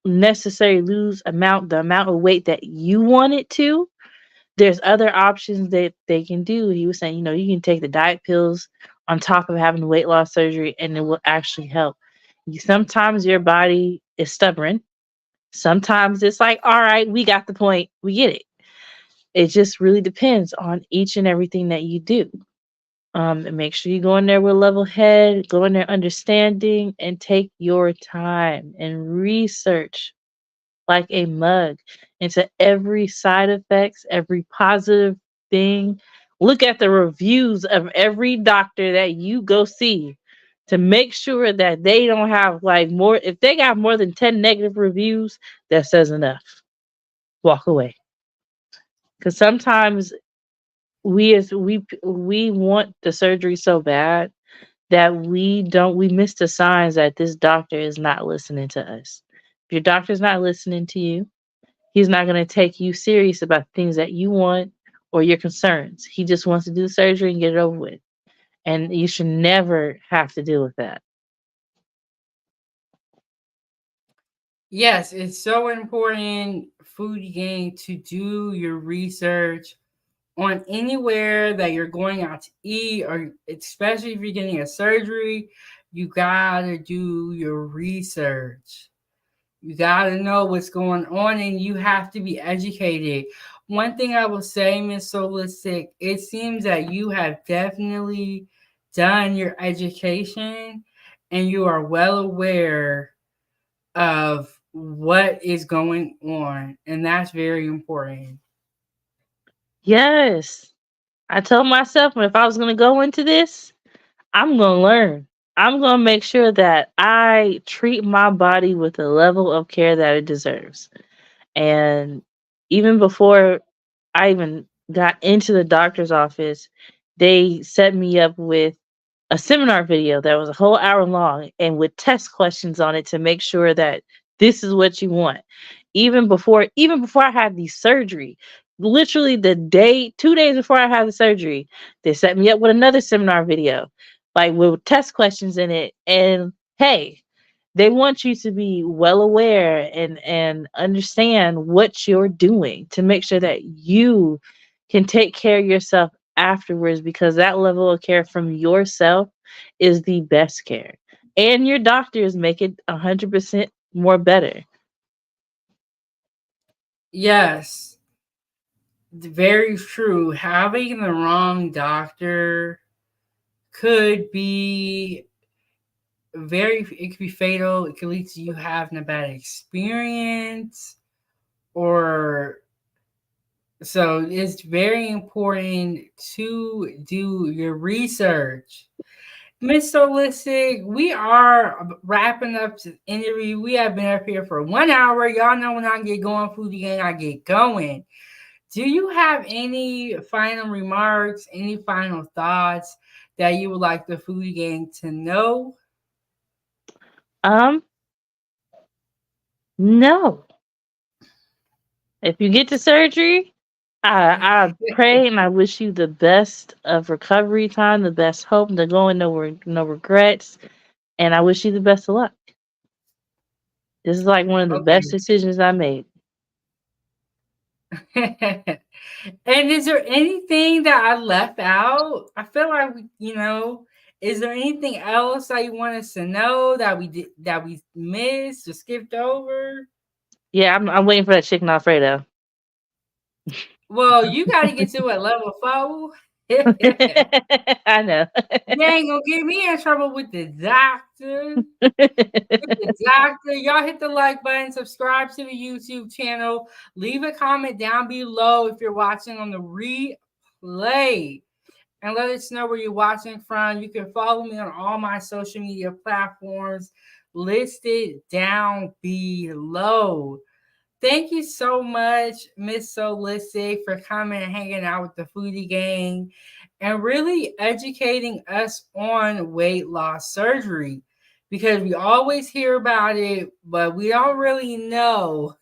necessarily lose the amount of weight that you want it to, there's other options that they can do. He was saying, you can take the diet pills on top of having weight loss surgery and it will actually help. Sometimes your body is stubborn. Sometimes it's like, all right, we got the point. We get it. It just really depends on each and everything that you do. And make sure you go in there with a level head, go in there understanding, and take your time and research like a mug into every side effects, every positive thing. Look at the reviews of every doctor that you go see to make sure that they don't have like more. If they got more than 10 negative reviews, that says enough. Walk away. Because sometimes we want the surgery so bad that we miss the signs that this doctor is not listening to us. If your doctor's not listening to you, he's not going to take you serious about things that you want or your concerns. He just wants to do the surgery and get it over with. And you should never have to deal with that. Yes, it's so important, food gang, to do your research on anywhere that you're going out to eat, or especially if you're getting a surgery. You gotta do your research. You gotta know what's going on, and you have to be educated. One thing I will say, Miss Solistic, it seems that you have definitely done your education, and you are well aware of what is going on, and that's very important. Yes. I told myself if I was going to go into this, I'm going to learn. I'm going to make sure that I treat my body with the level of care that it deserves. And even before I even got into the doctor's office, they set me up with a seminar video that was a whole hour long and with test questions on it to make sure that this is what you want. Even before I had the surgery, literally the day 2 days before I had the surgery, they set me up with another seminar video, like with test questions in it. And hey, they want you to be well aware and understand what you're doing to make sure that you can take care of yourself afterwards, because that level of care from yourself is the best care, and your doctors make it 100% more better. Yes, very true. Having the wrong doctor could be it could be fatal. It could lead to you having a bad experience, or so it's very important to do your research. Miss Solistic, we are wrapping up the interview. We have been up here for 1 hour. Y'all know when I get going, food again, I get going. Do you have any final remarks, any final thoughts that you would like the food gang to know? Um, no. If you get to surgery, I pray and I wish you the best of recovery time, the best hope, to go in no regrets, and I wish you the best of luck. This is like one of the Okay. best decisions I made. And is there anything that I left out? I feel like is there anything else that you want us to know that we missed or skipped over? Yeah, I'm waiting for that chicken Alfredo. Well, you got to get to a level 4. You I know. ain't gonna get me in trouble with the doctor. The doctor, y'all hit the like button, subscribe to the YouTube channel, leave a comment down below if you're watching on the replay, and let us know where you're watching from. You can follow me on all my social media platforms listed down below. Thank you so much, Miss Solistic, for coming and hanging out with the Foodie Gang and really educating us on weight loss surgery, because we always hear about it, but we don't really know.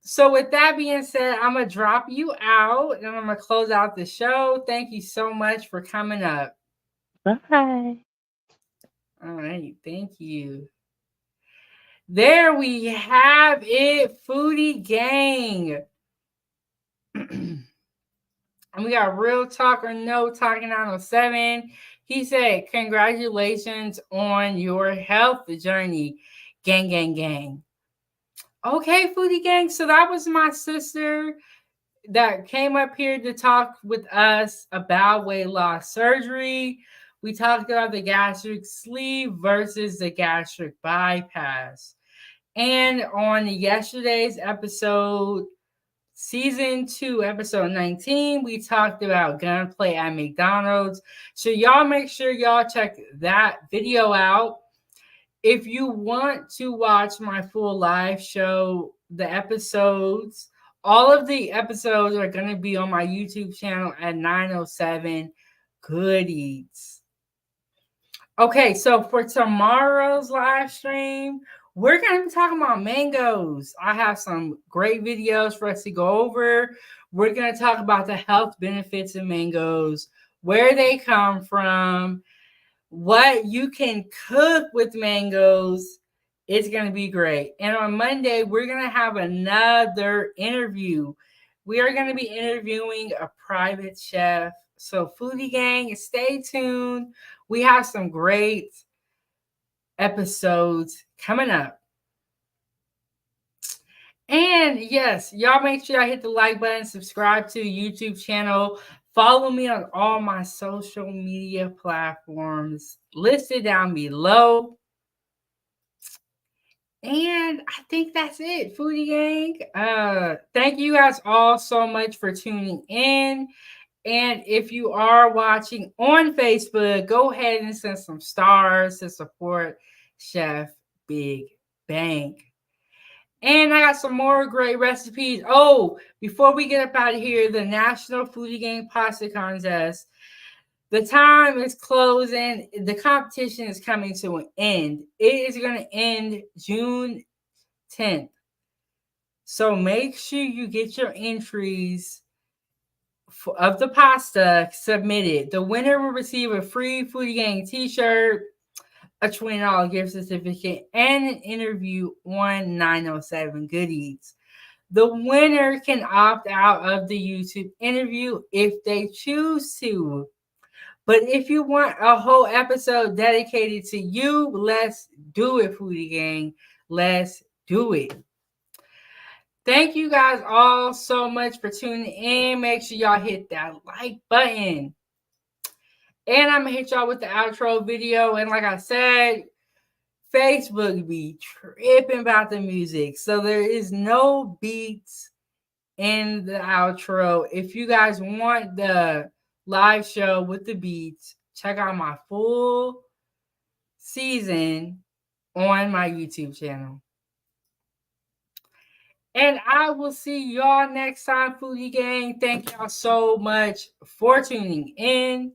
So, with that being said, I'm going to drop you out and I'm going to close out the show. Thank you so much for coming up. Bye. All right. Thank you. There we have it, Foodie Gang. And we got Real Talk or No Talking 907. He said, congratulations on your health journey. Gang, gang, gang. Okay, Foodie Gang. So that was my sister that came up here to talk with us about weight loss surgery. We talked about the gastric sleeve versus the gastric bypass. And on yesterday's episode, season 2, episode 19, we talked about gunplay at McDonald's. So y'all make sure y'all check that video out. If you want to watch my full live show, the episodes, all of the episodes are going to be on my YouTube channel at 907 Goodies. Okay, so for tomorrow's live stream, we're going to be talking about mangoes. I have some great videos for us to go over. We're going to talk about the health benefits of mangoes, where they come from, what you can cook with mangoes. It's going to be great. And on Monday, we're going to have another interview. We are going to be interviewing a private chef. So, Foodie Gang, stay tuned. We have some great episodes coming up. And yes, y'all make sure y'all hit the like button, subscribe to the YouTube channel, follow me on all my social media platforms listed down below. And I think that's it, Foodie Gang. Thank you guys all so much for tuning in. And if you are watching on Facebook, go ahead and send some stars to support Chef Big Bank. And I got some more great recipes. Oh, before we get up out of here, the National Foodie Gang Pasta Contest. The time is closing. The competition is coming to an end. It is going to end June 10th. So make sure you get your entries of the pasta submitted. The winner will receive a free Foodie Gang t-shirt, a $20 gift certificate, and an interview on 907 Goodies. The winner can opt out of the YouTube interview if they choose to. But if you want a whole episode dedicated to you, let's do it, Foodie Gang. Let's do it. Thank you guys all so much for tuning in. Make sure y'all hit that like button. And I'm going to hit y'all with the outro video. And like I said, Facebook be tripping about the music. So there is no beats in the outro. If you guys want the live show with the beats, check out my full season on my YouTube channel. And I will see y'all next time, Foodie Gang. Thank y'all so much for tuning in.